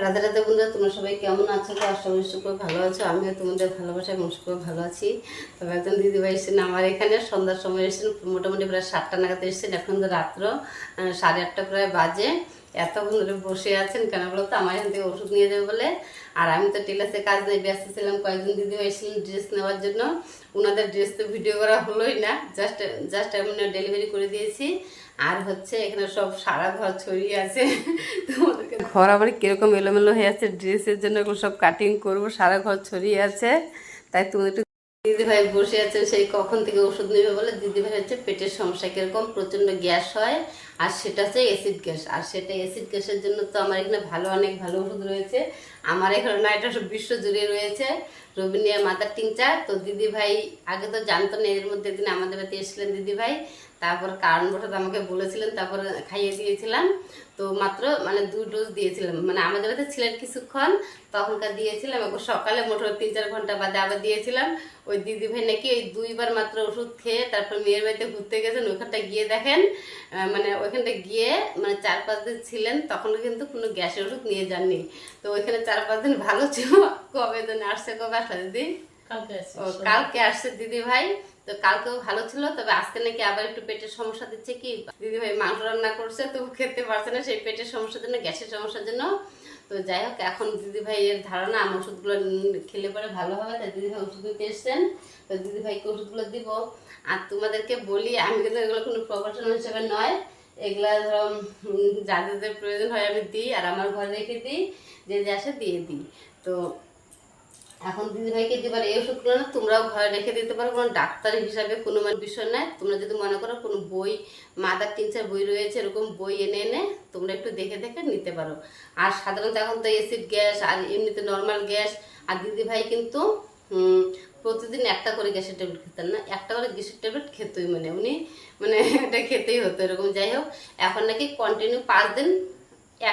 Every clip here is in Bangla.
রাধে রাধে বন্ধুরা, তোমরা সবাই কেমন আছো? তো আশা করি খুব ভালো আছো। আমিও তোমাদের ভালোবাসায় খুব ভালো আছি। তবে একজন দিদিভাই এসেছেন আমার এখানে, সন্ধ্যার সময় এসেছেন, মোটামুটি প্রায় 7টা নাগাদ এসেছেন। এখন তো রাত্র 8:30 প্রায় বাজে। এতক্ষণ ধরে বসে আছেন কেন বলো তো? আমার এখান থেকে ওষুধ নিয়ে যাবে বলে। আর আমি তো টেলার্সের কাজ নিয়ে ব্যস্ত ছিলাম। কয়েকজন দিদিভাই এসেছিলেন ড্রেস নেওয়ার জন্য। ওনাদের ড্রেস তো ভিডিও করা হলোই না, জাস্ট এমন ডেলিভারি করে দিয়েছি। আর হচ্ছে এখানে সব সারা ঘর ছড়িয়ে আছে। তোমাদেরকে ঘর আবার কিরকম এলোমেলো হয়ে আছে, ড্রেসের জন্য এগুলো সব কাটিং করবো, সারা ঘর ছড়িয়ে আছে। তাই তুমি একটু দিদিভাই বসে আছেন সেই কখন থেকে ওষুধ নেবে বলে। দিদিভাই হচ্ছে পেটের সমস্যা, কিরকম প্রচণ্ড গ্যাস হয়, আর সেটা হচ্ছে অ্যাসিড গ্যাস। আর সেটা অ্যাসিড গ্যাসের জন্য তো আমার এখানে অনেক ভালো ওষুধ রয়েছে। আমার এখানে না, এটা সব বিশ্ব জুড়ে রয়েছে, রবিনিয়া মাদার টিংচার। তো দিদিভাই আগে তো জানতো না, এর মধ্যে একদিন আমাদের বাড়িতে এসেছিলেন দিদিভাই, তারপর কারণবশত আমাকে বলেছিলেন, তারপর খাইয়ে দিয়েছিলাম। তো মাত্র 2 ডোজ দিয়েছিলাম, আমাদের বাড়িতে ছিলেন কিছুক্ষণ, তখনকার দিয়েছিলাম। এখন সকালে মোটর 3-4 ঘন্টা বাদে আবার দিয়েছিলাম। ওই দিদিভাই নাকি ওই 2বার মাত্র ওষুধ খেয়ে তারপর মেয়ের বাড়িতে ঘুরতে গেছেন। ওইখানটা গিয়ে দেখেন, ওইখানটা গিয়ে 4-5 দিন ছিলেন, তখন কিন্তু কোনো গ্যাসের ওষুধ নিয়ে যাননি। তো ওইখানে 4-5 দিন ভালো ছিল। কবে দিন আসছে, কবে আসলে দিদি? কালকে আসছে দিদি ভাই। তো কালকেও ভালো ছিল, তবে আজকে নাকি আবার একটু পেটের সমস্যা দিচ্ছে। কি দিদি ভাই মাংস রান্না করছে, তো খেতে পারছে না সেই পেটের সমস্যার জন্য, গ্যাসের সমস্যার জন্য। তো যাই হোক, এখন দিদি ভাইয়ের ধারণা আমার ওষুধগুলো খেলে পরে ভালো হবে, তাই দিদি ভাই ওষুধ নিতে এসছেন। তো দিদি ভাইকে ওষুধগুলো দিব। আর তোমাদেরকে বলি, আমি কিন্তু এগুলো কোনো প্রফেশনাল হিসেবে নয়, এগুলা ধরো যাদের প্রয়োজন হয় আমি দিই, আর আমার ঘরে রেখে দিই, যে আসে দিয়ে দিই। তো এখন দিদিভাইকে দিবার এই ওষুধগুলো না তোমরাও ঘরে রেখে দিতে পারো, কোনো ডাক্তার হিসাবে কোনো বিষয় নয়। তোমরা যদি মনে করো কোনো বই, মাদার টিনচার বই রয়েছে, এরকম বই এনে এনে তোমরা একটু দেখে দেখে নিতে পারো। আর সাধারণত এখন তো অ্যাসিড গ্যাস আর এমনিতে নর্মাল গ্যাস। আর দিদিভাই কিন্তু প্রতিদিন একটা করে গ্যাসের ট্যাবলেট খেতেন না, একটা করে গ্যাসের ট্যাবলেট খেতই, উনি এটা খেতেই হতো এরকম। যাই হোক, এখন নাকি কন্টিনিউ 5 দিন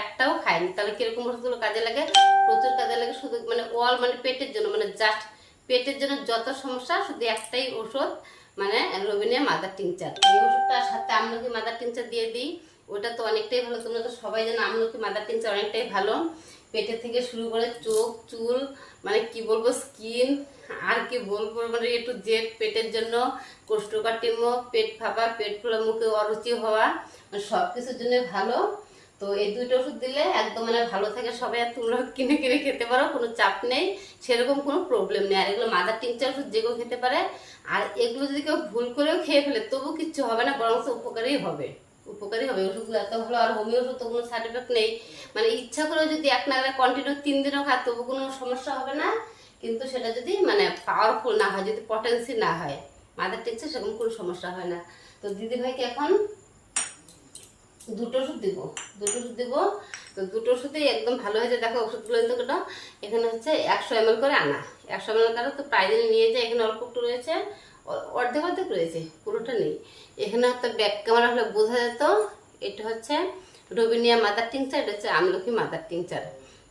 একটাও খায়নি। তাহলে কিরকম ওষুধগুলো কাজে লাগে? প্রচুর কাজে লাগে। শুধু পেটের জন্য, জাস্ট পেটের জন্য যত সমস্যা, শুধু একটাই ওষুধ, রবিনিয়া মাদার টিংচার। এই ওষুধটার সাথে আমলকি মাদার টিংচার দিয়ে দিই। ওটা তো অনেকটাই ভালো, তোমরা তো সবাই জানো আমলকি মাদার টিংচার অনেকটাই ভালো। পেটের থেকে শুরু করে চোখ, চুল, কি বলবো, স্কিন, আর কি বলবো, এ টু জেড পেটের জন্য, কোষ্ঠকাঠিন্য, পেট ফাঁপা, পেট ফোলা, মুখে অরুচি হওয়া, সব কিছুর জন্য ভালো। তো এই 2টা ওষুধ দিলে একদম ভালো থাকে সবাই। আর তোমরা কিনে কিনে খেতে পারো, কোনো চাপ নেই, সেরকম কোনো প্রবলেম নেই। আর এগুলো মাদার টিংচার ওষুধ যে কেউ খেতে পারে। আর এগুলো যদি কেউ ভুল করেও খেয়ে ফেলে তবু কিচ্ছু হবে না, বরং উপকারী হবে। ওষুধগুলো এত ভালো। আর হোমিও ওষুধ তো কোনো সাইড এফেক্ট নেই। ইচ্ছা করেও যদি এক নাগারে কন্টিনিউ 3 দিনও খায় তবু কোনো সমস্যা হবে না। কিন্তু সেটা যদি পাওয়ারফুল না হয়, যদি পটেন্সি না হয়, মাদার টিংচার সেরকম কোনো সমস্যা হয় না। তো দিদিভাইকে এখন 2টো ওষুধ দিব। তো 2টো ওষুধেই একদম ভালো হয়েছে। দেখো ওষুধগুলো কিন্তু এখানে হচ্ছে 100 ml করে আনা। 100 ml করে তো প্রায় দিন নিয়ে যায়। এখানে অল্প একটু রয়েছে, অর্ধেক অর্ধেক রয়েছে, পুরোটা নেই। এখানে হয়তো ব্যাক ক্যামেরা হলে বোঝা যেত। এটা হচ্ছে রবিনিয়া মাদার টিংচার, এটা হচ্ছে আমলকি মাদার টিংচার।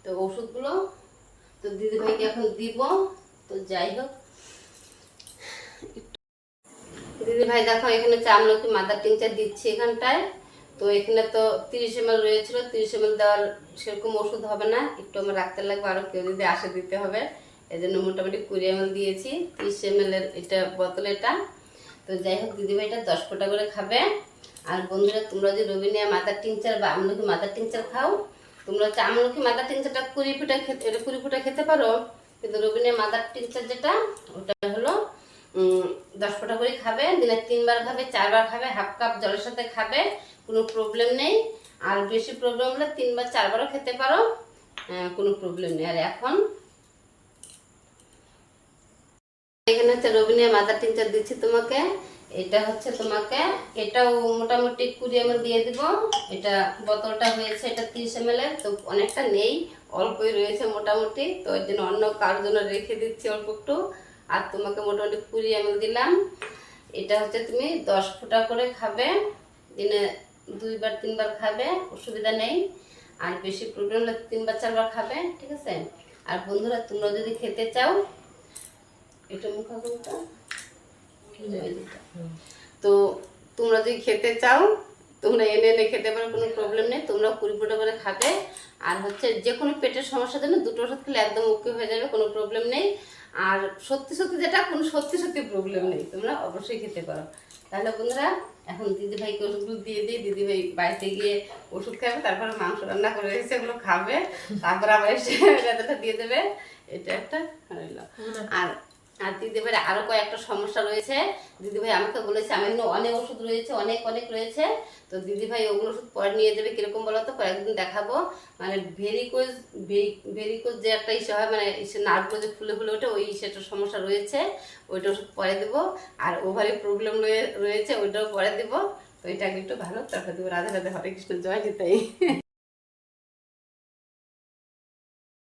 তো ওষুধগুলো তো দিদিভাইকে এখন দিব। তো যাই হোক, দিদিভাই দেখো এখানে হচ্ছে আমলকি মাদার টিংচার দিচ্ছি এখানটায়। তো এখানে তো 30 ml রয়েছিল, 30 ml দেওয়ার সেরকম ওষুধ হবে না, একটু আমার রাখতে লাগবে, আরও কেউ যদি আসে দিতে হবে। এই জন্য মোটামুটি 20 ml দিয়েছি, 30 ml এর এটা বোতল এটা। তো যাই হোক, দিদিভাই এটা 10 ফোঁটা করে খাবে। আর বন্ধুরা, তোমরা যদি রবিনিয়া মাদার টিংচার বা আমলকি মাদার টিংচার খাও, তোমরা হচ্ছে আমলকি মাদার টিংচারটা 20 ফোঁটা খেতে পারো। কিন্তু রবিনিয়া মাদার টিংচার যেটা, ওটা হলো 10 ফোঁটা করে খাবে। দিনে 3 বার খাবে, 4 বার খাবে, হাফ কাপ জলের সাথে খাবে, কোনো প্রবলেম নেই। আর বেশি প্রবলেম হলে 3 বার 4 বারও খেতে পারো, কোনো প্রবলেম নেই। আর এখন এখানে হচ্ছে রবিনিয়া মাদার টিংচার দিচ্ছি তোমাকে। এটা হচ্ছে তোমাকে, এটাও মোটামুটি 20 ml দিয়ে দিব। এটা বোতলটা হয়েছে এটা 30 ml এর, তো অনেকটা নেই, অল্পই রয়েছে মোটামুটি। তো ওই জন্য অন্য কারোর জন্য রেখে দিচ্ছি অল্প একটু। আর তোমাকে মোটামুটি 20 ml দিলাম। এটা হচ্ছে তুমি 10 ফোঁটা করে খাবে, দিনে 2 বার 3 বার খাবে, অসুবিধা নেই। আর বেশি প্রবলেম হলে 3 বার 4 বার খাবে, ঠিক আছে? আর বন্ধুরা, তোমরা যদি খেতে চাও, এটা মুখা বলতো, তো তোমরা যদি খেতে চাও তোমরা এনে এনে খেতে পারো, কোনো প্রবলেম নেই। তোমরা কুড়ি করে খাবে। আর হচ্ছে যে কোনো পেটের সমস্যার জন্য 2টো ওষুধ খেলে একদম ওকে হয়ে যাবে, কোনো প্রবলেম নেই। আর সত্যি সত্যি যেটা কোনো সত্যি সত্যি প্রবলেম নেই, তোমরা অবশ্যই খেতে পারো। তাহলে বন্ধুরা এখন দিদিভাইকে ওষুধগুলো দিয়ে দিই, দিদিভাই বাড়িতে গিয়ে ওষুধ খাবে, তারপরে মাংস রান্না করে রেখেছে ওগুলো খাবে, তারপর আবার এসে রাতেটা দিয়ে দেবে। এটা একটা হইলো। আর আর দিদিভাইয়ের আরো কয়েকটা সমস্যা রয়েছে। দিদিভাই আমাকে বলেছে আমার এখানে অনেক ওষুধ রয়েছে, অনেক অনেক রয়েছে। তো দিদিভাই ওগুলো ওষুধ পরে নিয়ে যাবে। কিরকম বলো তো, কয়েকদিন দেখাবো। মানে ভেরিকোজ, ভেরিকোজ যে একটা ইসে হয়, মানে ইসে নার্ভগুলো যে ফুলে ফুলে ওঠে, ওই সেটা সমস্যা রয়েছে, ওইটা ওষুধ পরে দেবো। আর ওভারি প্রবলেম রয়েছে, ওইটাও পরে দেবো। তো এটা একটু ভালো, তারপরে দেবো। রাধে রাধে, হরে কৃষ্ণ, জয় নিতাই।